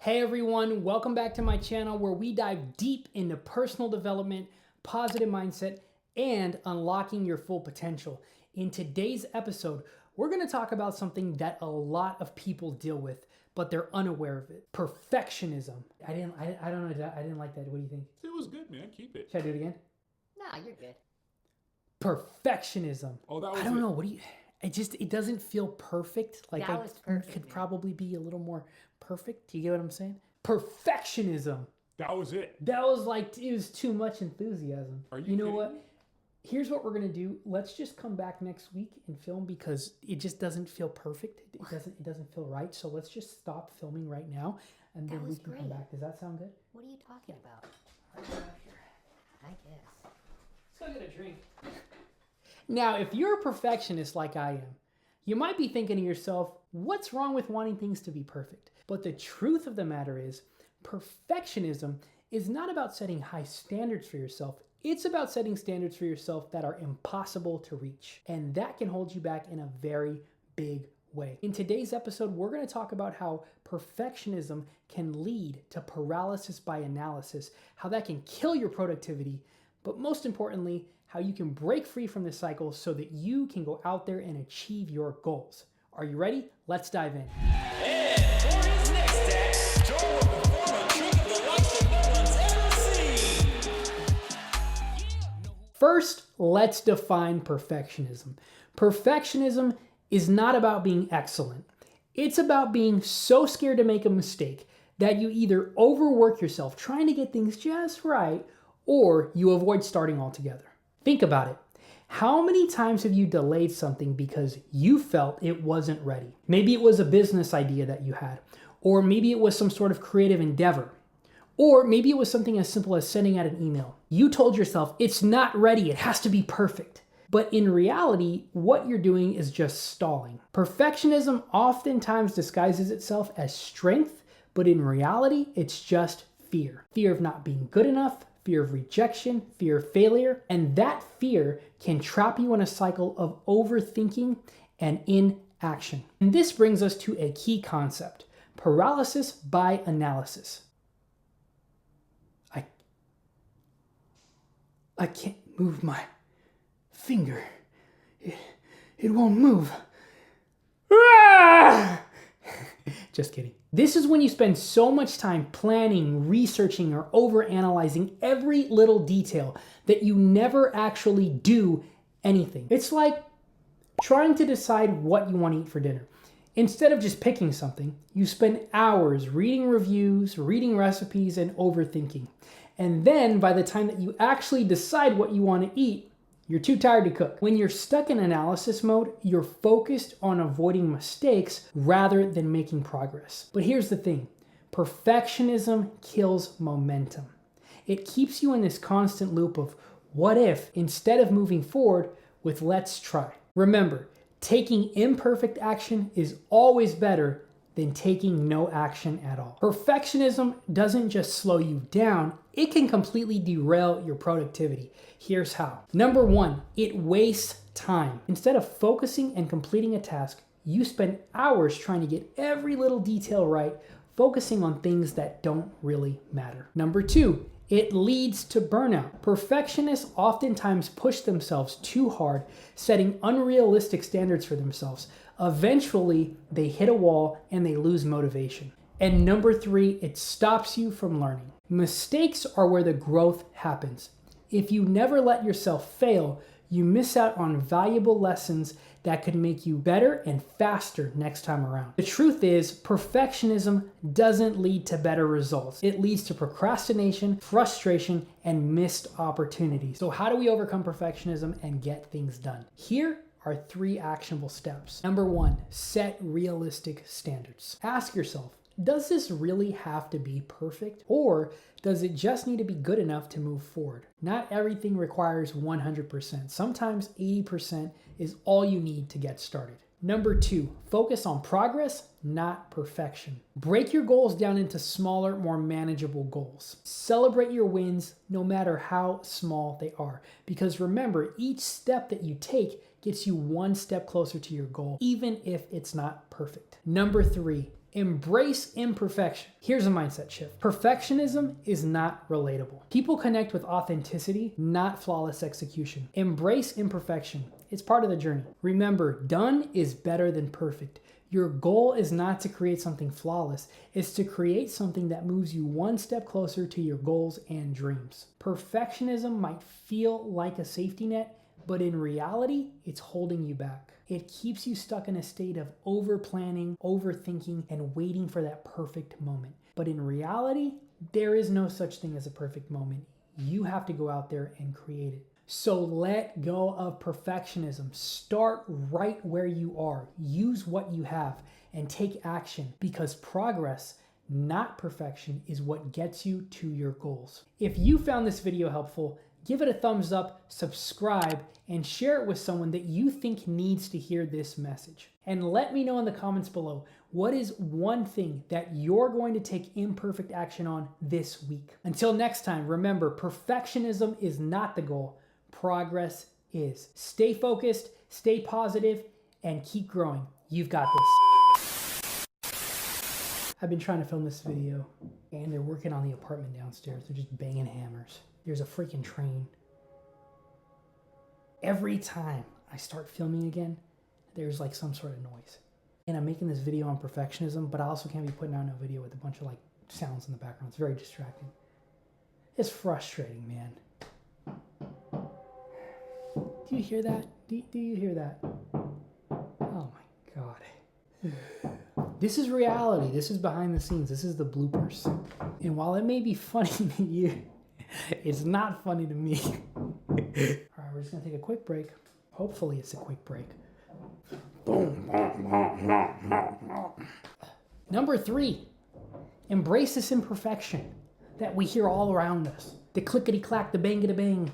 Hey everyone, welcome back to my channel where we dive deep into personal development, positive mindset, and unlocking your full potential. In today's episode, we're going to talk about something that a lot of people deal with, but they're unaware of it. Perfectionism. I don't know. I didn't like that. What do you think? It was good, man. Keep it. Should I do it again? Nah, you're good. Perfectionism. Oh, that was I don't it. know. What do you? It doesn't feel perfect. Like That was perfect, could man. probably be a little more perfect. Do you get what I'm saying? Perfectionism. That was it. That was like, it was too much enthusiasm. Are you know kidding what? me? Here's what we're gonna do. Let's just come back next week and film because it just doesn't feel perfect. It doesn't feel right. So let's just stop filming right now and then we was can come great. back. Does that sound good? What are you talking about? I guess. Let's go get a drink. Now, if you're a perfectionist like I am, you might be thinking to yourself, what's wrong with wanting things to be perfect? But the truth of the matter is, perfectionism is not about setting high standards for yourself. It's about setting standards for yourself that are impossible to reach. And that can hold you back in a very big way. In today's episode, we're going to talk about how perfectionism can lead to paralysis by analysis, how that can kill your productivity, but most importantly, how you can break free from this cycle so that you can go out there and achieve your goals. Are you ready? Let's dive in. And for his next act, Joe will perform a trick the likes that no one's ever seen. First, let's define perfectionism. Perfectionism is not about being excellent. It's about being so scared to make a mistake that you either overwork yourself trying to get things just right or you avoid starting altogether. Think about it. How many times have you delayed something because you felt it wasn't ready? Maybe it was a business idea that you had, or maybe it was some sort of creative endeavor, or maybe it was something as simple as sending out an email. You told yourself, it's not ready, it has to be perfect. But in reality, what you're doing is just stalling. Perfectionism oftentimes disguises itself as strength, but in reality, it's just fear. Fear of not being good enough, fear of rejection, fear of failure, and that fear can trap you in a cycle of overthinking and inaction. And this brings us to a key concept: paralysis by analysis. I can't move my finger. It won't move. Ah! Just kidding. This is when you spend so much time planning, researching, or overanalyzing every little detail that you never actually do anything. It's like trying to decide what you want to eat for dinner. Instead of just picking something, you spend hours reading reviews, reading recipes, and overthinking. And then by the time that you actually decide what you want to eat, you're too tired to cook. When you're stuck in analysis mode, you're focused on avoiding mistakes rather than making progress. But here's the thing: perfectionism kills momentum. It keeps you in this constant loop of what if instead of moving forward with let's try. Remember, taking imperfect action is always better than taking no action at all. Perfectionism doesn't just slow you down, it can completely derail your productivity. Here's how. Number one, it wastes time. Instead of focusing and completing a task, you spend hours trying to get every little detail right, focusing on things that don't really matter. Number two, it leads to burnout. Perfectionists oftentimes push themselves too hard, setting unrealistic standards for themselves. Eventually, they hit a wall and they lose motivation. And number three, it stops you from learning. Mistakes are where the growth happens. If you never let yourself fail, you miss out on valuable lessons that could make you better and faster next time around. The truth is, perfectionism doesn't lead to better results. It leads to procrastination, frustration, and missed opportunities. So how do we overcome perfectionism and get things done? Here are 3 actionable steps. Number 1, set realistic standards. Ask yourself, does this really have to be perfect? Or does it just need to be good enough to move forward? Not everything requires 100%. Sometimes 80% is all you need to get started. Number 2, focus on progress, not perfection. Break your goals down into smaller, more manageable goals. Celebrate your wins no matter how small they are. Because remember, each step that you take gets you one step closer to your goal, even if it's not perfect. Number 3, Embrace imperfection. Here's a mindset shift. Perfectionism is not relatable. People connect with authenticity, not flawless execution. Embrace imperfection. It's part of the journey. Remember, done is better than perfect. Your goal is not to create something flawless. It's to create something that moves you one step closer to your goals and dreams. Perfectionism might feel like a safety net, but in reality, it's holding you back. It keeps you stuck in a state of over-planning, overthinking, and waiting for that perfect moment. But in reality, there is no such thing as a perfect moment. You have to go out there and create it. So let go of perfectionism. Start right where you are. Use what you have and take action, because progress, not perfection, is what gets you to your goals. If you found this video helpful, give it a thumbs up, subscribe, and share it with someone that you think needs to hear this message. And let me know in the comments below, what is one thing that you're going to take imperfect action on this week? Until next time, remember, perfectionism is not the goal. Progress is. Stay focused, stay positive, and keep growing. You've got this. I've been trying to film this video, and they're working on the apartment downstairs. They're just banging hammers. There's a freaking train. Every time I start filming again, there's like some sort of noise. And I'm making this video on perfectionism, but I also can't be putting out no video with a bunch of like sounds in the background. It's very distracting. It's frustrating, man. Do you hear that? Do you hear that? Oh my God. This is reality. This is behind the scenes. This is the bloopers. And while it may be funny to you, it's not funny to me. All right, we're just gonna take a quick break. Hopefully it's a quick break. Boom. Number 3, embrace this imperfection that we hear all around us. The clickety-clack, the bang-a-da-bang.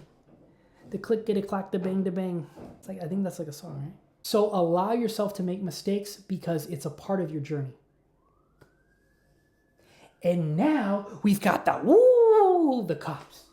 The clickety-clack, the bang-da-bang. It's like, I think that's like a song, right? So allow yourself to make mistakes because it's a part of your journey. And now we've got the cops.